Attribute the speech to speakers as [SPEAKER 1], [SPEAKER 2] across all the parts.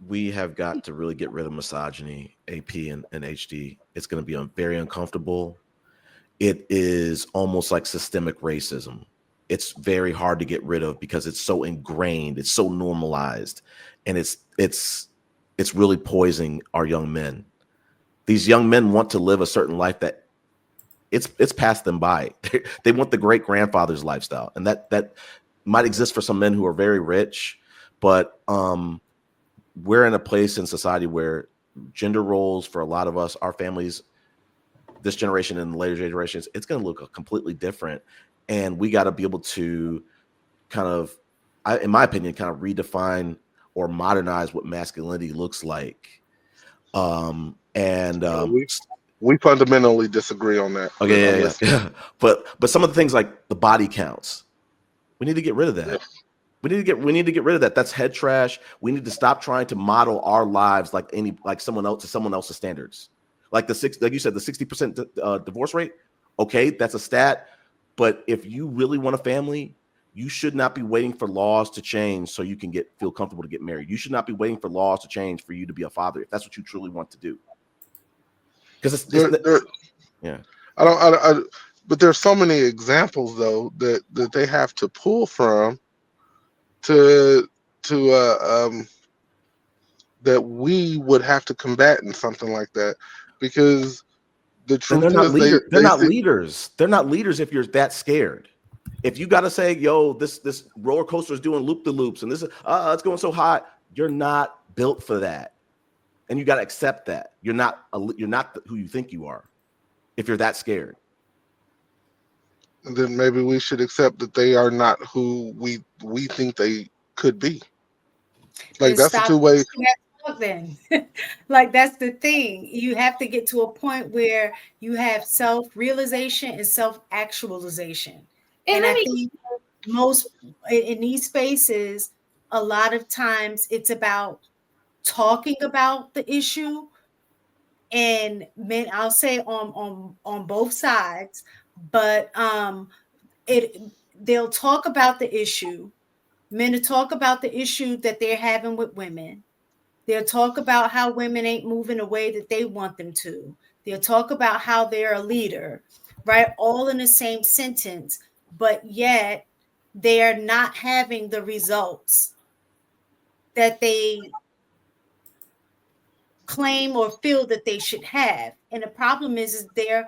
[SPEAKER 1] we have got to really get rid of misogyny, AP and HD. It's going to be very uncomfortable. It is almost like systemic racism. It's very hard to get rid of because it's so ingrained, it's so normalized, and it's really poisoning our young men. These young men want to live a certain life that it's passed them by. They want the great grandfather's lifestyle, and that might exist for some men who are very rich, but we're in a place in society where gender roles for a lot of us, our families, this generation and the later generations, it's going to look completely different, and we got to be able to kind of, in my opinion, kind of redefine or modernize what masculinity looks like. And
[SPEAKER 2] we fundamentally disagree on that.
[SPEAKER 1] Okay, yeah. But some of the things like the body counts, we need to get rid of that.
[SPEAKER 2] Yeah.
[SPEAKER 1] We need to get rid of that. That's head trash. We need to stop trying to model our lives like someone else to someone else's standards. Like like you said, the 60% divorce rate. Okay, that's a stat. But if you really want a family, you should not be waiting for laws to change so you can feel comfortable to get married. You should not be waiting for laws to change for you to be a father if that's what you truly want to do. Because yeah.
[SPEAKER 2] But there's so many examples though that they have to pull from to that we would have to combat in something like that, because the truth is
[SPEAKER 1] they're not leaders. They're not leaders if you're that scared. If you got to say, yo, this roller coaster is doing loop the loops and this is it's going so hot, you're not built for that, and you got to accept that you're not who you think you are. If you're that scared,
[SPEAKER 2] and then maybe we should accept that they are not who we think they could be. Like, that's the two way.
[SPEAKER 3] Then like, that's the thing. You have to get to a point where you have self-realization and self-actualization. And I think most in these spaces, a lot of times it's about talking about the issue, and men, I'll say on both sides, but they'll talk about the issue. Men will talk about the issue that they're having with women. They'll talk about how women ain't moving the way that they want them to. They'll talk about how they're a leader, right? All in the same sentence, but yet they're not having the results that they claim or feel that they should have. And the problem is they're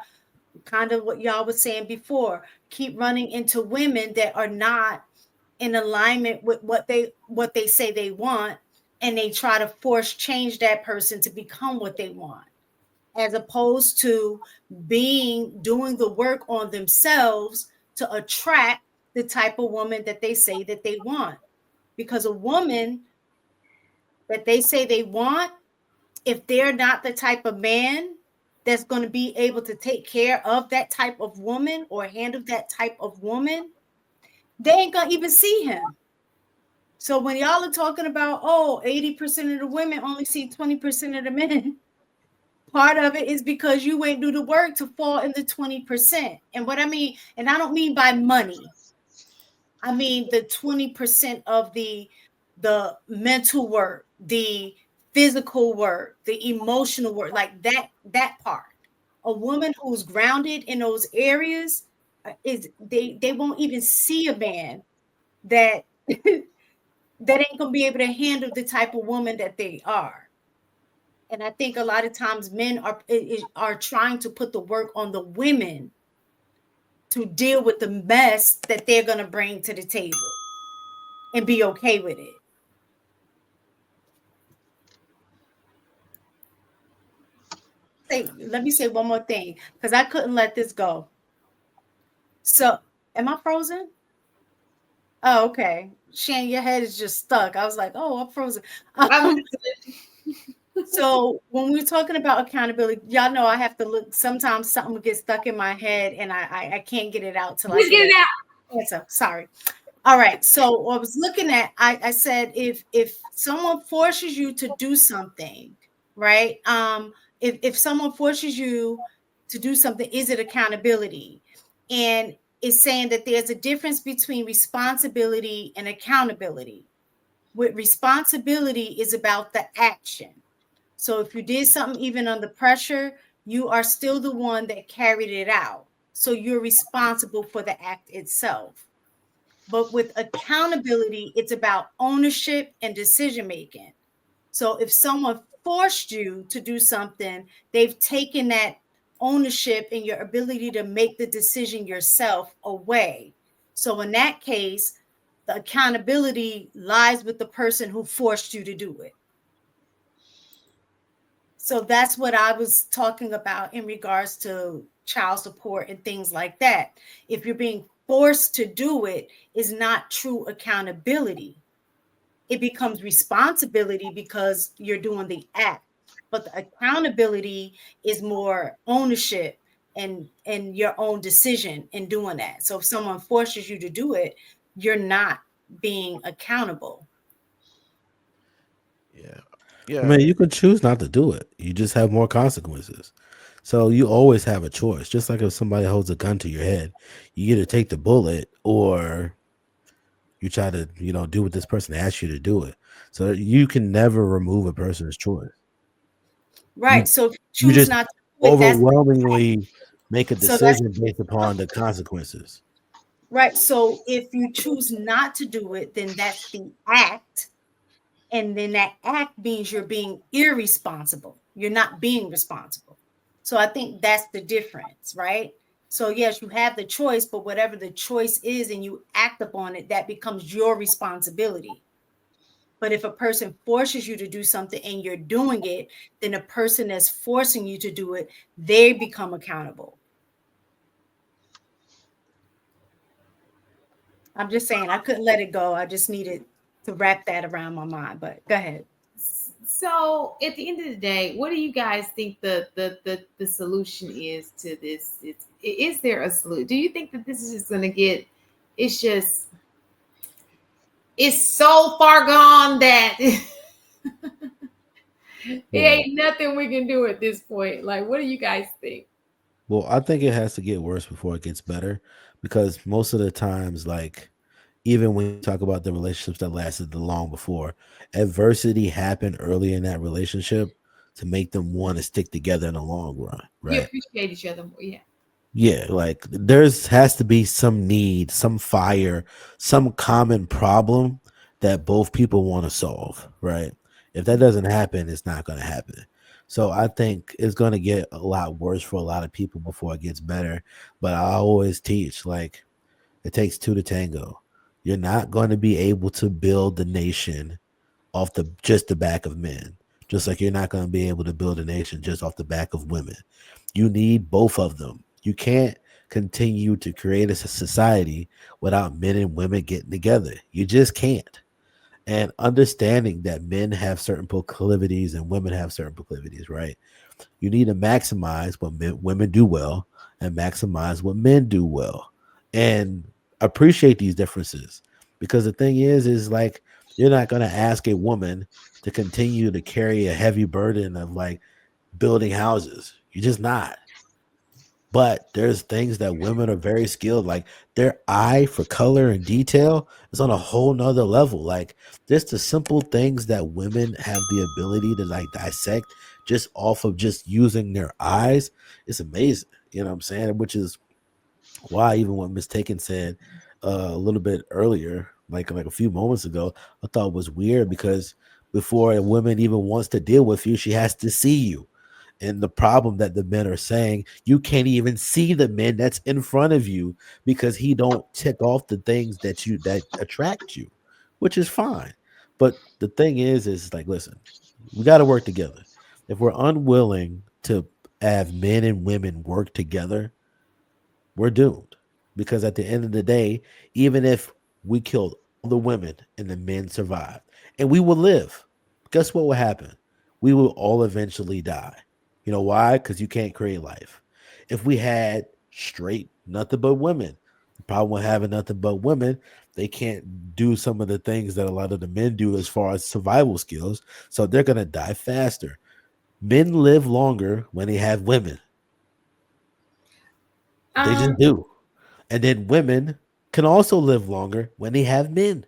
[SPEAKER 3] kind of what y'all was saying before, keep running into women that are not in alignment with what they say they want, and they try to change that person to become what they want, as opposed to doing the work on themselves to attract the type of woman that they say that they want. Because a woman that they say they want, if they're not the type of man that's going to be able to take care of that type of woman or handle that type of woman, they ain't going to even see him. So when y'all are talking about, 80% of the women only see 20% of the men, part of it is because you ain't do the work to fall in the 20%. And what I mean, and I don't mean by money, I mean the 20% of the mental work, the physical work, the emotional work, like that part. A woman who's grounded in those areas they won't even see a man that that ain't gonna be able to handle the type of woman that they are. And I think a lot of times men are trying to put the work on the women to deal with the mess that they're gonna bring to the table and be okay with it. Let me say one more thing, because I couldn't let this go. So, am I frozen? Oh, okay. Shan, your head is just stuck. I was like, oh, I'm frozen. So when we're talking about accountability, y'all know I have to look. Sometimes something will get stuck in my head and I can't get it out till I get it out. So sorry. All right. So I was looking at, I said, if someone forces you to do something, right? If someone forces you to do something, is it accountability? And it's saying that there's a difference between responsibility and accountability. With responsibility is about the action. So if you did something even under pressure, you are still the one that carried it out. So you're responsible for the act itself. But with accountability, it's about ownership and decision making. So if someone forced you to do something, they've taken that ownership and your ability to make the decision yourself away. So in that case, the accountability lies with the person who forced you to do it. So that's what I was talking about in regards to child support and things like that. If you're being forced to do it, is not true accountability. It becomes responsibility because you're doing the act. But the accountability is more ownership and your own decision in doing that. So if someone forces you to do it, you're not being accountable.
[SPEAKER 1] Yeah.
[SPEAKER 4] I
[SPEAKER 1] Yeah.
[SPEAKER 4] mean, you can choose not to do it. You just have more consequences. So you always have a choice. Just like if somebody holds a gun to your head, you either take the bullet or you try to, do what this person asks you to do it. So you can never remove a person's choice.
[SPEAKER 3] Right.
[SPEAKER 4] You
[SPEAKER 3] So if you
[SPEAKER 4] you
[SPEAKER 3] choose
[SPEAKER 4] just
[SPEAKER 3] not to do it, that's
[SPEAKER 4] overwhelmingly make a
[SPEAKER 3] so that's
[SPEAKER 4] decision based upon the consequences.
[SPEAKER 3] right. So if you choose not to do it, then that's the act. And then that act means you're being irresponsible. You're not being responsible. So I think that's the difference, right? So yes, you have the choice, but whatever the choice is and you act upon it, that becomes your responsibility. But if a person forces you to do something and you're doing it, then the person that's forcing you to do it, they become accountable. I'm just saying, I couldn't let it go. I just needed to wrap that around my mind. But go ahead.
[SPEAKER 5] So at the end of the day, what do you guys think the solution is to this? Is there a solution? Do you think that this is just going to get? It's just it's so far gone that it
[SPEAKER 4] Well,
[SPEAKER 5] ain't nothing we can do at this point. Like, what do you guys think?
[SPEAKER 4] well, I think it has to get worse before it gets better because most of the times, like, even when you talk about the relationships that lasted the long before, adversity happened early in that relationship to make them want to stick together in the long run,
[SPEAKER 5] You
[SPEAKER 4] right?
[SPEAKER 5] appreciate each other more, yeah.
[SPEAKER 4] Yeah, like there's has to be some need, some fire, some common problem that both people want to solve, right? If that doesn't happen, it's not going to happen. So I think it's going to get a lot worse for a lot of people before it gets better. But I always teach like it takes two to tango. You're not going to be able to build the nation off the back of men. Just like you're not going to be able to build a nation just off the back of women. You need both of them. You can't continue to create a society without men and women getting together. You just can't. And understanding that men have certain proclivities and women have certain proclivities, right? You need to maximize what women do well and maximize what men do well and appreciate these differences. Because the thing is like you're not going to ask a woman to continue to carry a heavy burden of like building houses. You're just not. But there's things that women are very skilled, like their eye for color and detail is on a whole nother level. Like just the simple things that women have the ability to like dissect just off of just using their eyes. It's amazing. You know what I'm saying? Which is why even what Miss Taken said a little bit earlier, like a few moments ago, I thought was weird because before a woman even wants to deal with you, she has to see you. And the problem that the men are saying, you can't even see the men that's in front of you because he don't tick off the things that attract you, which is fine. But the thing is like, listen, we got to work together. If we're unwilling to have men and women work together, we're doomed. Because at the end of the day, even if we killed all the women and the men survived, and we will live, guess what will happen? We will all eventually die. You know why? Because you can't create life. If we had straight nothing but women, the problem with having nothing but women, they can't do some of the things that a lot of the men do as far as survival skills. So they're going to die faster. Men live longer when they have women. They
[SPEAKER 5] Um,
[SPEAKER 4] just do. And then women can also live longer when they have men.